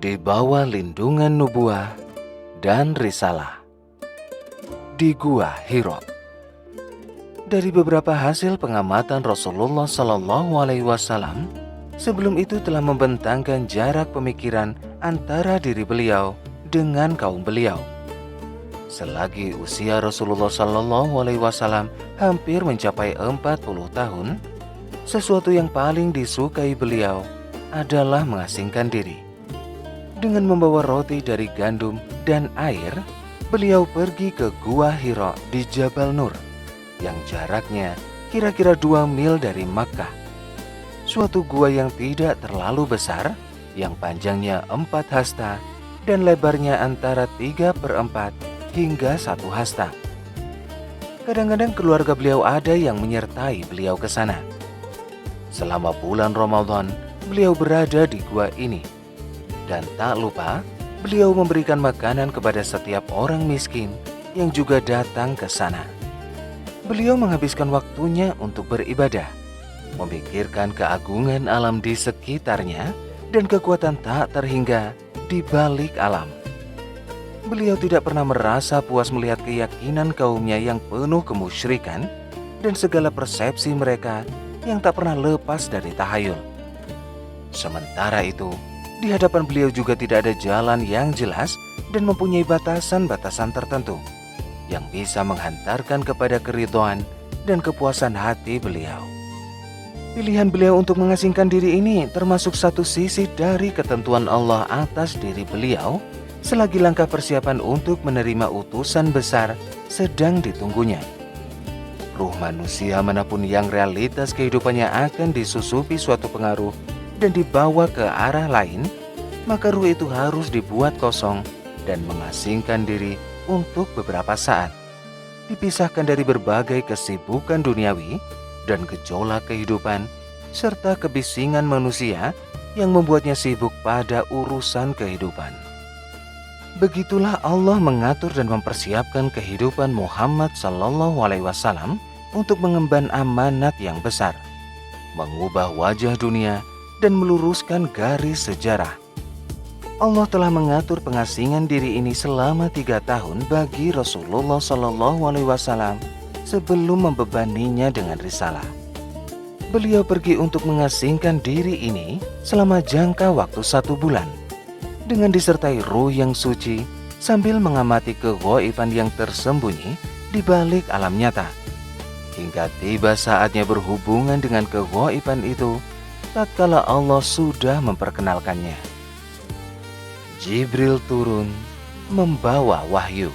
di bawah lindungan nubuah dan risalah di Gua Hira. Dari beberapa hasil pengamatan Rasulullah SAW, sebelum itu telah membentangkan jarak pemikiran antara diri beliau dengan kaum beliau. Selagi usia Rasulullah SAW hampir mencapai 40 tahun, sesuatu yang paling disukai beliau adalah mengasingkan diri. Dengan membawa roti dari gandum dan air, beliau pergi ke Gua Hira di Jabal Nur, yang jaraknya kira-kira 2 mil dari Makkah. Suatu gua yang tidak terlalu besar, yang panjangnya 4 hasta dan lebarnya antara 3/4 hingga 1 hasta. Kadang-kadang keluarga beliau ada yang menyertai beliau ke sana. Selama bulan Ramadan, beliau berada di gua ini. Dan tak lupa, beliau memberikan makanan kepada setiap orang miskin yang juga datang ke sana. Beliau menghabiskan waktunya untuk beribadah, memikirkan keagungan alam di sekitarnya dan kekuatan tak terhingga di balik alam. Beliau tidak pernah merasa puas melihat keyakinan kaumnya yang penuh kemusyrikan dan segala persepsi mereka yang tak pernah lepas dari tahayul. Sementara itu, di hadapan beliau juga tidak ada jalan yang jelas dan mempunyai batasan-batasan tertentu yang bisa menghantarkan kepada keridhaan dan kepuasan hati beliau. Pilihan beliau untuk mengasingkan diri ini termasuk satu sisi dari ketentuan Allah atas diri beliau selagi langkah persiapan untuk menerima utusan besar sedang ditunggunya. Ruh manusia manapun yang realitas kehidupannya akan disusupi suatu pengaruh dan dibawa ke arah lain, maka ruh itu harus dibuat kosong dan mengasingkan diri untuk beberapa saat, dipisahkan dari berbagai kesibukan duniawi dan gejolak kehidupan, serta kebisingan manusia yang membuatnya sibuk pada urusan kehidupan. Begitulah Allah mengatur dan mempersiapkan kehidupan Muhammad SAW untuk mengemban amanat yang besar, mengubah wajah dunia, dan meluruskan garis sejarah. Allah telah mengatur pengasingan diri ini selama 3 tahun bagi Rasulullah SAW sebelum membebaninya dengan risalah. Beliau pergi untuk mengasingkan diri ini selama jangka waktu 1 bulan, dengan disertai ruh yang suci sambil mengamati keghaiban yang tersembunyi di balik alam nyata, hingga tiba saatnya berhubungan dengan keghaiban itu tatkala Allah sudah memperkenalkannya. Jibril turun membawa wahyu.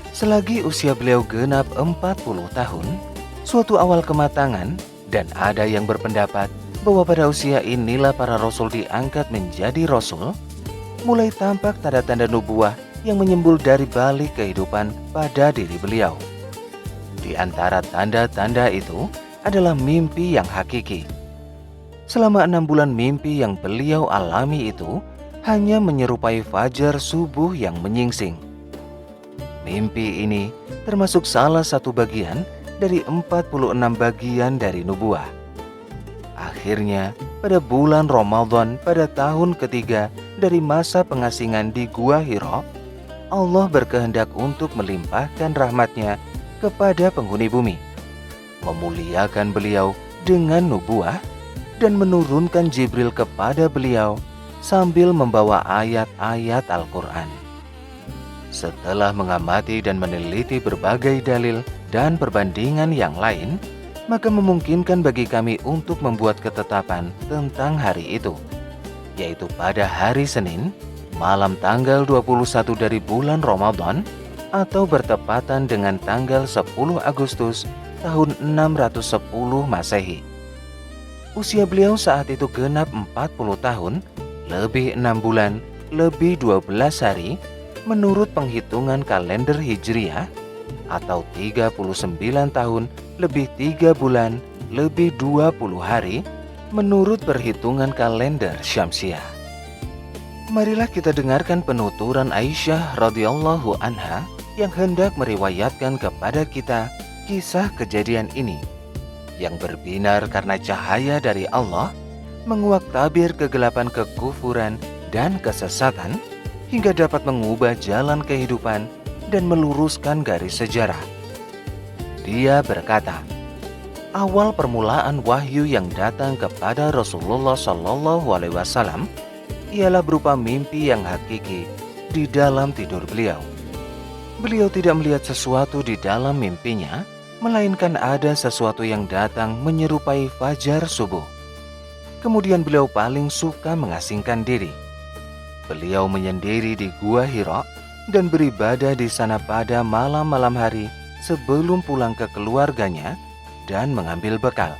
Selagi usia beliau genap 40 tahun, suatu awal kematangan, dan ada yang berpendapat bahwa pada usia inilah para rasul diangkat menjadi rasul, mulai tampak tanda-tanda nubuah yang menyembul dari balik kehidupan pada diri beliau. Di antara tanda-tanda itu adalah mimpi yang hakiki. Selama 6 bulan mimpi yang beliau alami itu hanya menyerupai fajar subuh yang menyingsing. Mimpi ini termasuk salah satu bagian dari 46 bagian dari nubuah. Akhirnya, pada bulan Ramadan pada tahun ketiga dari masa pengasingan di Gua Hira, Allah berkehendak untuk melimpahkan rahmatnya kepada penghuni bumi, memuliakan beliau dengan nubuah, dan menurunkan Jibril kepada beliau sambil membawa ayat-ayat Al-Quran. Setelah mengamati dan meneliti berbagai dalil dan perbandingan yang lain, maka memungkinkan bagi kami untuk membuat ketetapan tentang hari itu, yaitu pada hari Senin, malam tanggal 21 dari bulan Ramadan, atau bertepatan dengan tanggal 10 Agustus tahun 610 Masehi. Usia beliau saat itu genap 40 tahun, lebih 6 bulan, lebih 12 hari, menurut penghitungan kalender Hijriah, atau 39 tahun, lebih 3 bulan, lebih 20 hari, menurut perhitungan kalender Syamsiah. Marilah kita dengarkan penuturan Aisyah radhiyallahu anha yang hendak meriwayatkan kepada kita kisah kejadian ini, yang berbinar karena cahaya dari Allah menguak tabir kegelapan kekufuran dan kesesatan hingga dapat mengubah jalan kehidupan dan meluruskan garis sejarah. Dia berkata, awal permulaan wahyu yang datang kepada Rasulullah Shallallahu Alaihi Wasallam ialah berupa mimpi yang hakiki di dalam tidur beliau. Beliau tidak melihat sesuatu di dalam mimpinya, melainkan ada sesuatu yang datang menyerupai fajar subuh. Kemudian beliau paling suka mengasingkan diri. Beliau menyendiri di Gua Hira dan beribadah di sana pada malam-malam hari sebelum pulang ke keluarganya dan mengambil bekal.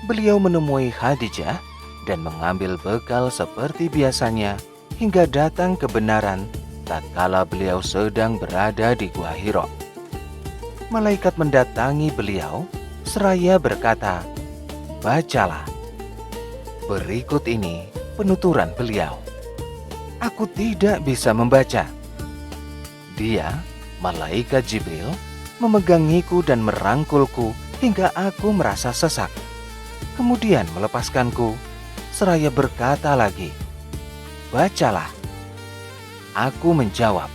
Beliau menemui Khadijah dan mengambil bekal seperti biasanya hingga datang kebenaran tatkala beliau sedang berada di Gua Hira. Malaikat mendatangi beliau seraya berkata, "Bacalah." Berikut ini penuturan beliau. Aku tidak bisa membaca. Dia, malaikat Jibril, memegangiku dan merangkulku hingga aku merasa sesak. Kemudian melepaskanku, seraya berkata lagi, "Bacalah." Aku menjawab,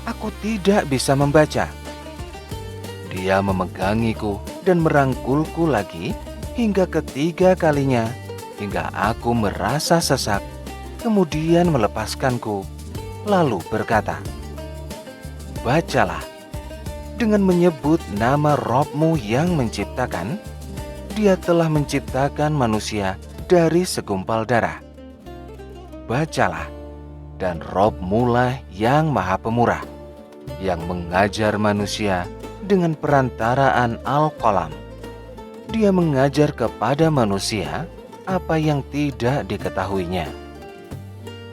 "Aku tidak bisa membaca." Dia memegangiku dan merangkulku lagi hingga ketiga kalinya, hingga aku merasa sesak, kemudian melepaskanku, lalu berkata, "Bacalah." Dengan menyebut nama Robmu yang menciptakan, Dia telah menciptakan manusia dari segumpal darah. Bacalah, dan Robmulah yang Maha Pemurah, yang mengajar manusia dengan perantaraan Al-Qalam. Dia mengajar kepada manusia apa yang tidak diketahuinya.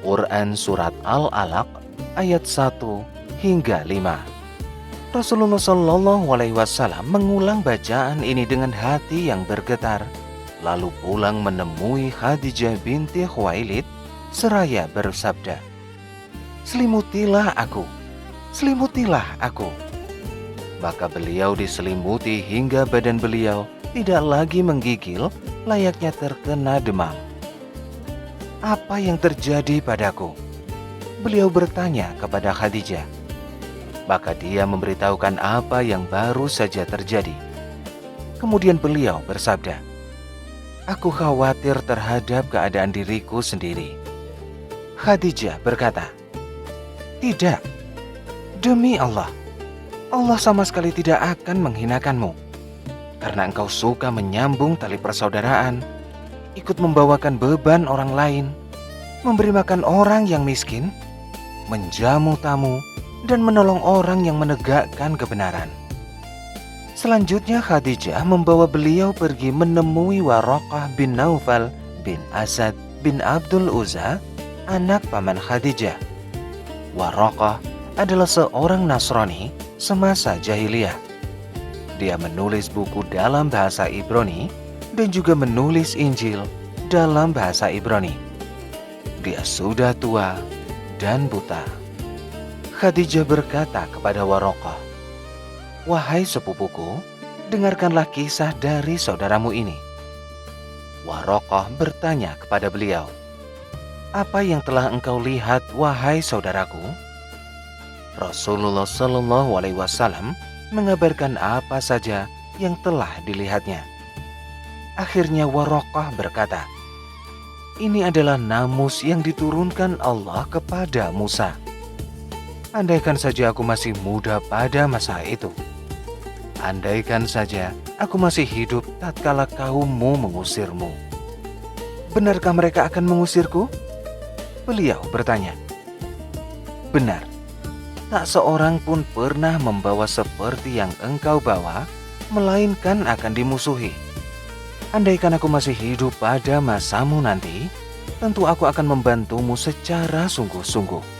Quran Surat Al-Alaq ayat 1 hingga 5. Rasulullah Shallallahu Alaihi Wasallam mengulang bacaan ini dengan hati yang bergetar, lalu pulang menemui Khadijah binti Khuwailid seraya bersabda, "Selimutilah aku, selimutilah aku." Maka beliau diselimuti hingga badan beliau tidak lagi menggigil layaknya terkena demam. "Apa yang terjadi padaku?" beliau bertanya kepada Khadijah. Maka dia memberitahukan apa yang baru saja terjadi. Kemudian beliau bersabda, "Aku khawatir terhadap keadaan diriku sendiri." Khadijah berkata, "Tidak, demi Allah, Allah sama sekali tidak akan menghinakanmu, karena engkau suka menyambung tali persaudaraan, ikut membawakan beban orang lain, memberi makan orang yang miskin, menjamu tamu, dan menolong orang yang menegakkan kebenaran." Selanjutnya Khadijah membawa beliau pergi menemui Waraqah bin Naufal bin Asad bin Abdul Uzza, anak paman Khadijah. Waraqah adalah seorang Nasrani semasa jahiliyah. Dia menulis buku dalam bahasa Ibrani dan juga menulis Injil dalam bahasa Ibrani. Dia sudah tua dan buta. Khadijah berkata kepada Waraqah, "Wahai sepupuku, dengarkanlah kisah dari saudaramu ini." Waraqah bertanya kepada beliau, "Apa yang telah engkau lihat, wahai saudaraku?" Rasulullah Shallallahu Alaihi Wasallam mengabarkan apa saja yang telah dilihatnya. Akhirnya Waraqah berkata, "Ini adalah namus yang diturunkan Allah kepada Musa. Andaikan saja aku masih muda pada masa itu. Andaikan saja aku masih hidup tatkala kaummu mengusirmu. Benarkah mereka akan mengusirku?" Beliau bertanya. "Benar. Tak seorang pun pernah membawa seperti yang engkau bawa, melainkan akan dimusuhi. Andaikan aku masih hidup pada masamu nanti, tentu aku akan membantumu secara sungguh-sungguh."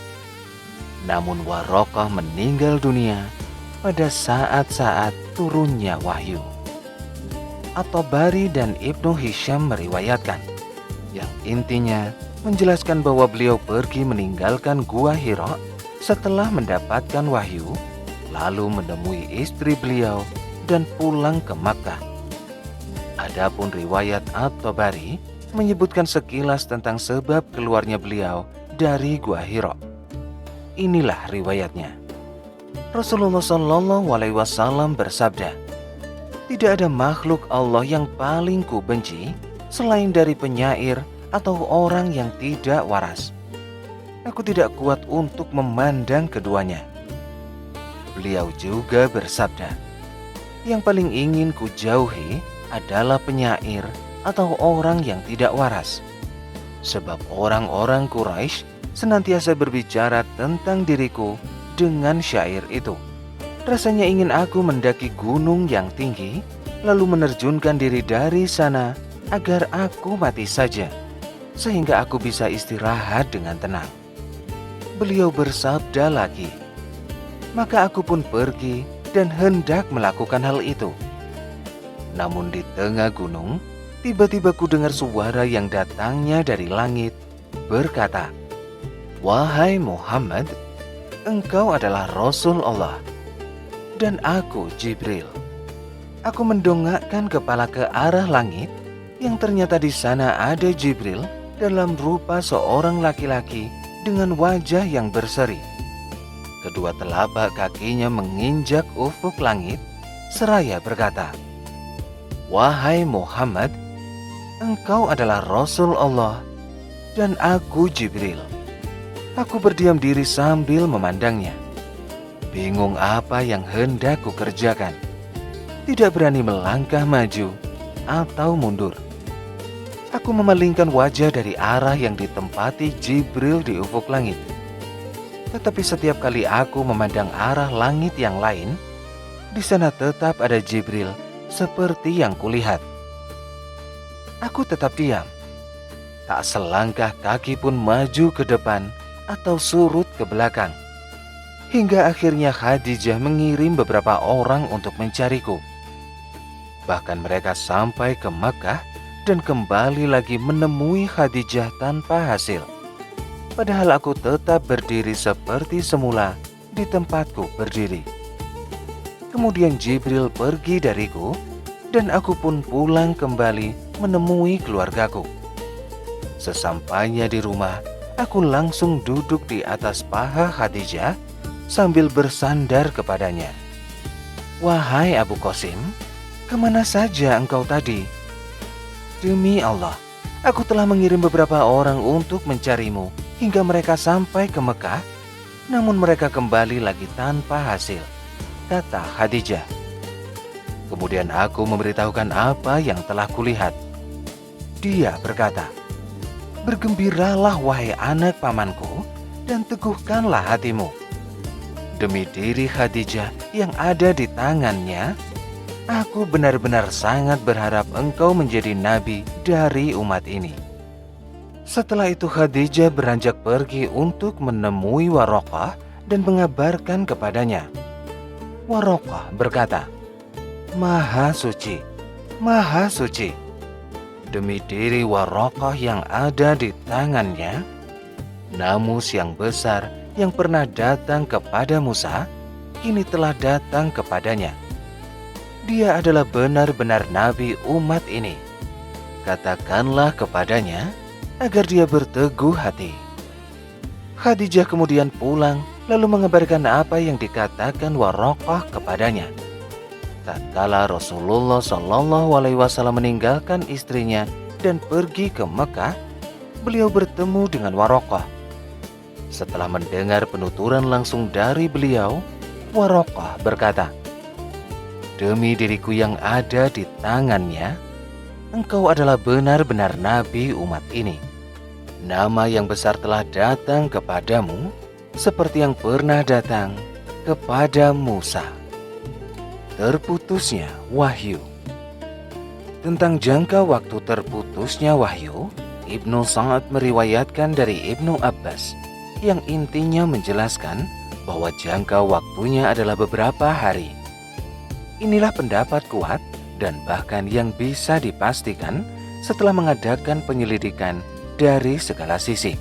Namun Waraqah meninggal dunia pada saat-saat turunnya wahyu. At-Tabari dan Ibnu Hisham meriwayatkan, yang intinya menjelaskan bahwa beliau pergi meninggalkan Gua Hira setelah mendapatkan wahyu, lalu menemui istri beliau dan pulang ke Makkah. Adapun riwayat At-Tabari menyebutkan sekilas tentang sebab keluarnya beliau dari Gua Hira. Inilah riwayatnya. Rasulullah SAW bersabda, "Tidak ada makhluk Allah yang paling ku benci selain dari penyair atau orang yang tidak waras. Aku tidak kuat untuk memandang keduanya." Beliau juga bersabda, "Yang paling ingin ku jauhi adalah penyair atau orang yang tidak waras. Sebab orang-orang Quraisy senantiasa berbicara tentang diriku dengan syair itu. Rasanya ingin aku mendaki gunung yang tinggi, lalu menerjunkan diri dari sana agar aku mati saja, sehingga aku bisa istirahat dengan tenang." Beliau bersabda lagi, "Maka aku pun pergi dan hendak melakukan hal itu. Namun di tengah gunung, tiba-tiba ku dengar suara yang datangnya dari langit berkata, 'Wahai Muhammad, engkau adalah Rasul Allah, dan aku Jibril.' Aku mendongakkan kepala ke arah langit, yang ternyata di sana ada Jibril dalam rupa seorang laki-laki dengan wajah yang berseri. Kedua telapak kakinya menginjak ufuk langit, seraya berkata, 'Wahai Muhammad, engkau adalah Rasul Allah, dan aku Jibril.' Aku berdiam diri sambil memandangnya, bingung apa yang hendak kukerjakan. Tidak berani melangkah maju atau mundur. Aku memalingkan wajah dari arah yang ditempati Jibril di ufuk langit. Tetapi setiap kali aku memandang arah langit yang lain, di sana tetap ada Jibril seperti yang kulihat. Aku tetap diam. Tak selangkah kaki pun maju ke depan atau surut ke belakang. Hingga akhirnya Khadijah mengirim beberapa orang untuk mencariku. Bahkan mereka sampai ke Makkah dan kembali lagi menemui Khadijah tanpa hasil. Padahal aku tetap berdiri seperti semula di tempatku berdiri. Kemudian Jibril pergi dariku dan aku pun pulang kembali menemui keluargaku. Sesampainya di rumah, aku langsung duduk di atas paha Khadijah sambil bersandar kepadanya. "Wahai Abu Qasim, kemana saja engkau tadi? Demi Allah, aku telah mengirim beberapa orang untuk mencarimu hingga mereka sampai ke Mekah, namun mereka kembali lagi tanpa hasil," kata Khadijah. Kemudian aku memberitahukan apa yang telah kulihat. Dia berkata, "Bergembiralah wahai anak pamanku dan teguhkanlah hatimu. Demi diri Khadijah yang ada di tangannya, aku benar-benar sangat berharap engkau menjadi nabi dari umat ini." Setelah itu Khadijah beranjak pergi untuk menemui Waraqah dan mengabarkan kepadanya. Waraqah berkata, "Maha suci, maha suci. Demi diri Waraqah yang ada di tangannya, namus yang besar yang pernah datang kepada Musa, kini telah datang kepadanya. Dia adalah benar-benar nabi umat ini. Katakanlah kepadanya agar dia berteguh hati." Khadijah kemudian pulang lalu mengabarkan apa yang dikatakan Waraqah kepadanya. Tatkala Rasulullah SAW meninggalkan istrinya dan pergi ke Mekah, beliau bertemu dengan Waraqah. Setelah mendengar penuturan langsung dari beliau, Waraqah berkata, "Demi diriku yang ada di tangannya, engkau adalah benar-benar nabi umat ini. Nama yang besar telah datang kepadamu seperti yang pernah datang kepada Musa." Terputusnya wahyu. Tentang jangka waktu terputusnya wahyu, Ibnu Sa'ad meriwayatkan dari Ibnu Abbas yang intinya menjelaskan bahwa jangka waktunya adalah beberapa hari. Inilah pendapat kuat dan bahkan yang bisa dipastikan setelah mengadakan penyelidikan dari segala sisi.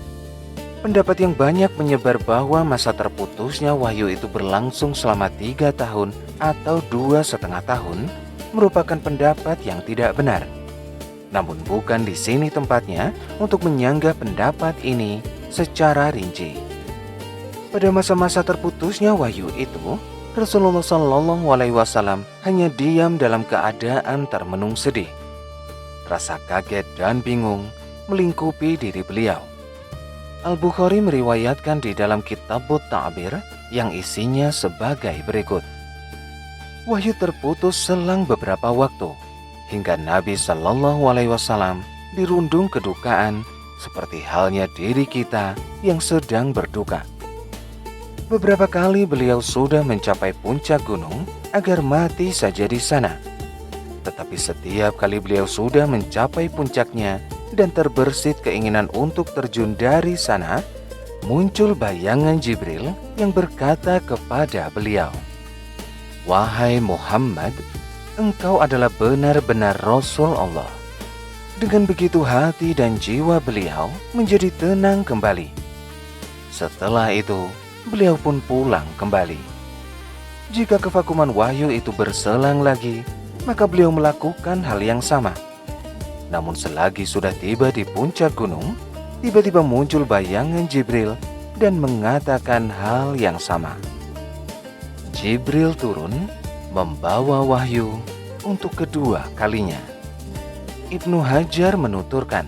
Pendapat yang banyak menyebar bahwa masa terputusnya wahyu itu berlangsung selama 3 tahun atau 2,5 tahun merupakan pendapat yang tidak benar. Namun bukan di sini tempatnya untuk menyanggah pendapat ini secara rinci. Pada masa-masa terputusnya wahyu itu, Rasulullah Shallallahu Alaihi Wasallam hanya diam dalam keadaan termenung sedih. Rasa kaget dan bingung melingkupi diri beliau. Al-Bukhari meriwayatkan di dalam Kitabut Ta'bir yang isinya sebagai berikut. Wahyu terputus selang beberapa waktu, hingga Nabi Shallallahu Alaihi Wasallam dirundung kedukaan seperti halnya diri kita yang sedang berduka. Beberapa kali beliau sudah mencapai puncak gunung agar mati saja di sana. Tetapi setiap kali beliau sudah mencapai puncaknya dan terbersit keinginan untuk terjun dari sana, muncul bayangan Jibril yang berkata kepada beliau, "Wahai Muhammad, engkau adalah benar-benar Rasul Allah." Dengan begitu hati dan jiwa beliau menjadi tenang kembali. Setelah itu, beliau pun pulang kembali. Jika kevakuman wahyu itu berselang lagi, maka beliau melakukan hal yang sama. Namun selagi sudah tiba di puncak gunung, tiba-tiba muncul bayangan Jibril dan mengatakan hal yang sama. Jibril turun membawa wahyu untuk kedua kalinya. Ibnu Hajar menuturkan,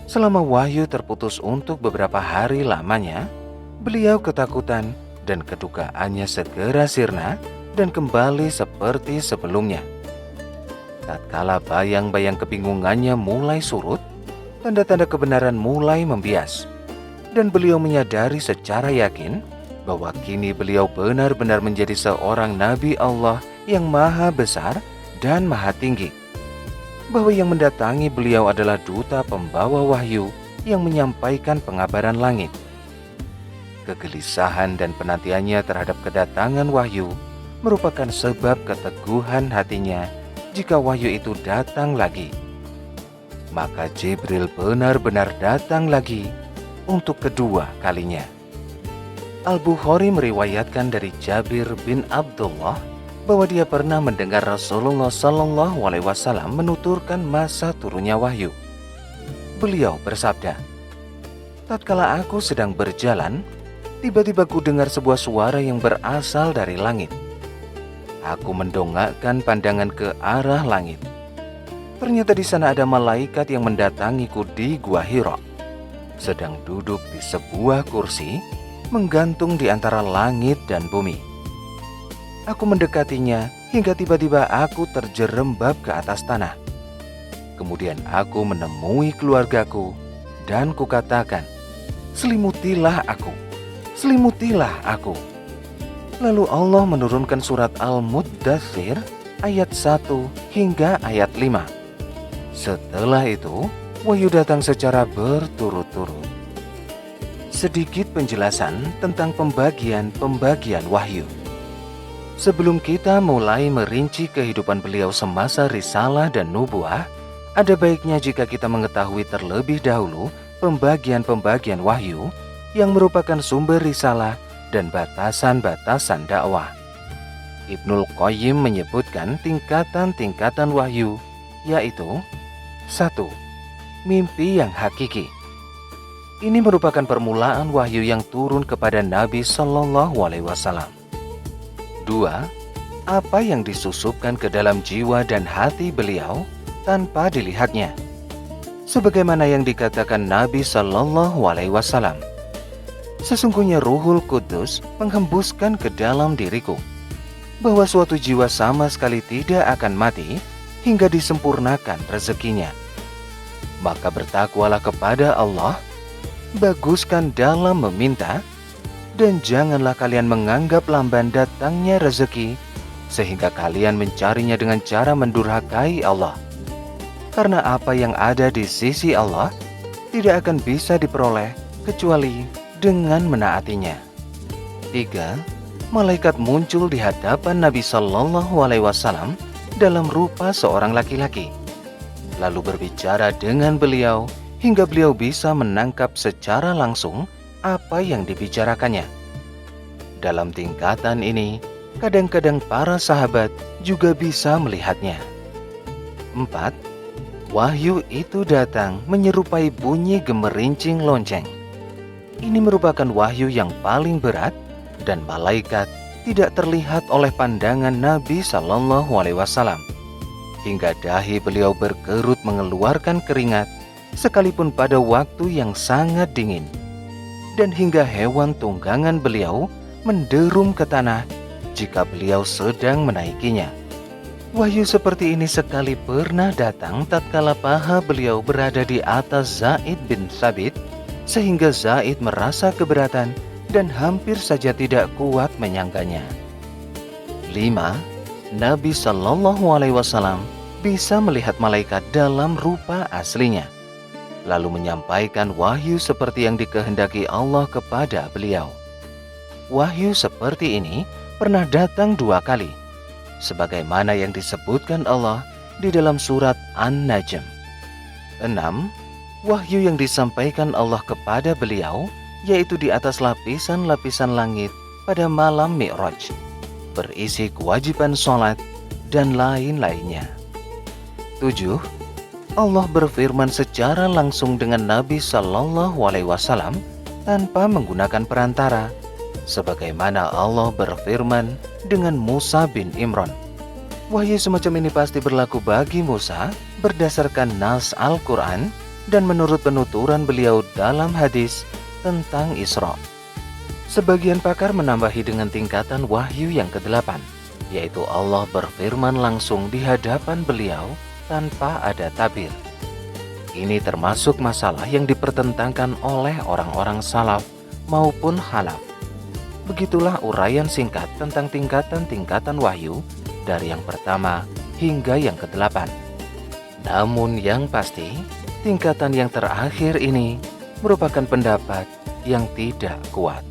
selama wahyu terputus untuk beberapa hari lamanya, beliau ketakutan dan kedukaannya segera sirna dan kembali seperti sebelumnya. Tatkala bayang-bayang kebingungannya mulai surut, tanda-tanda kebenaran mulai membias, dan beliau menyadari secara yakin bahwa kini beliau benar-benar menjadi seorang Nabi Allah yang maha besar dan maha tinggi, bahwa yang mendatangi beliau adalah duta pembawa wahyu yang menyampaikan pengabaran langit. Kegelisahan dan penantiannya terhadap kedatangan wahyu merupakan sebab keteguhan hatinya jika wahyu itu datang lagi. Maka Jibril benar-benar datang lagi untuk kedua kalinya. Al-Bukhari meriwayatkan dari Jabir bin Abdullah bahwa dia pernah mendengar Rasulullah Shallallahu Alaihi Wasallam menuturkan masa turunnya wahyu. Beliau bersabda, "Tatkala aku sedang berjalan, tiba-tiba ku dengar sebuah suara yang berasal dari langit. Aku mendongakkan pandangan ke arah langit. Ternyata di sana ada malaikat yang mendatangiku di Gua Hira, sedang duduk di sebuah kursi menggantung di antara langit dan bumi. Aku mendekatinya hingga tiba-tiba aku terjerembab ke atas tanah. Kemudian aku menemui keluargaku dan kukatakan, 'Selimutilah aku, selimutilah aku.' Lalu Allah menurunkan surat Al-Muddathir ayat 1 hingga ayat 5. Setelah itu, wahyu datang secara berturut-turut." Sedikit penjelasan tentang pembagian wahyu. Sebelum kita mulai merinci kehidupan beliau semasa risalah dan nubuah, ada baiknya jika kita mengetahui terlebih dahulu pembagian wahyu yang merupakan sumber risalah dan batasan-batasan dakwah. Ibnul Qayyim menyebutkan tingkatan-tingkatan wahyu, yaitu 1. Mimpi yang hakiki. Ini merupakan permulaan wahyu yang turun kepada Nabi Shallallahu Alaihi Wasallam. 2. Apa yang disusupkan ke dalam jiwa dan hati beliau tanpa dilihatnya, sebagaimana yang dikatakan Nabi Shallallahu Alaihi Wasallam, "Sesungguhnya Ruhul Kudus menghembuskan ke dalam diriku bahwa suatu jiwa sama sekali tidak akan mati hingga disempurnakan rezekinya. Maka bertakwalah kepada Allah, baguskan dalam meminta, dan janganlah kalian menganggap lamban datangnya rezeki sehingga kalian mencarinya dengan cara mendurhakai Allah. Karena apa yang ada di sisi Allah tidak akan bisa diperoleh kecuali dengan menaatinya." 3. Malaikat muncul di hadapan Nabi Shallallahu Alaihi Wasallam dalam rupa seorang laki-laki, lalu berbicara dengan beliau hingga beliau bisa menangkap secara langsung apa yang dibicarakannya. Dalam tingkatan ini, kadang-kadang para sahabat juga bisa melihatnya. 4. Wahyu itu datang menyerupai bunyi gemerincing lonceng. Ini merupakan wahyu yang paling berat dan malaikat tidak terlihat oleh pandangan Nabi Shallallahu Alaihi Wasallam. Hingga dahi beliau berkerut mengeluarkan keringat sekalipun pada waktu yang sangat dingin. Dan hingga hewan tunggangan beliau menderum ke tanah jika beliau sedang menaikinya. Wahyu seperti ini sekali pernah datang tatkala paha beliau berada di atas Zaid bin Thabit, sehingga Zaid merasa keberatan dan hampir saja tidak kuat menyangkanya. 5. Nabi Shallallahu Alaihi Wasallam bisa melihat malaikat dalam rupa aslinya, lalu menyampaikan wahyu seperti yang dikehendaki Allah kepada beliau. Wahyu seperti ini pernah datang 2 kali, sebagaimana yang disebutkan Allah di dalam surat An-Najm. 6. Wahyu yang disampaikan Allah kepada beliau yaitu di atas lapisan-lapisan langit pada malam Mi'raj, berisi kewajiban sholat dan lain-lainnya. 7. Allah berfirman secara langsung dengan Nabi Shallallahu Alaihi Wasallam tanpa menggunakan perantara, sebagaimana Allah berfirman dengan Musa bin Imran. Wahyu semacam ini pasti berlaku bagi Musa berdasarkan nas Al-Quran dan menurut penuturan beliau dalam hadis tentang Isra. Sebagian pakar menambahi dengan tingkatan wahyu yang ke-8, yaitu Allah berfirman langsung di hadapan beliau tanpa ada tabir. Ini termasuk masalah yang dipertentangkan oleh orang-orang salaf maupun khalaf. Begitulah uraian singkat tentang tingkatan-tingkatan wahyu dari yang pertama hingga yang ke-8. Namun yang pasti, tingkatan yang terakhir ini merupakan pendapat yang tidak kuat.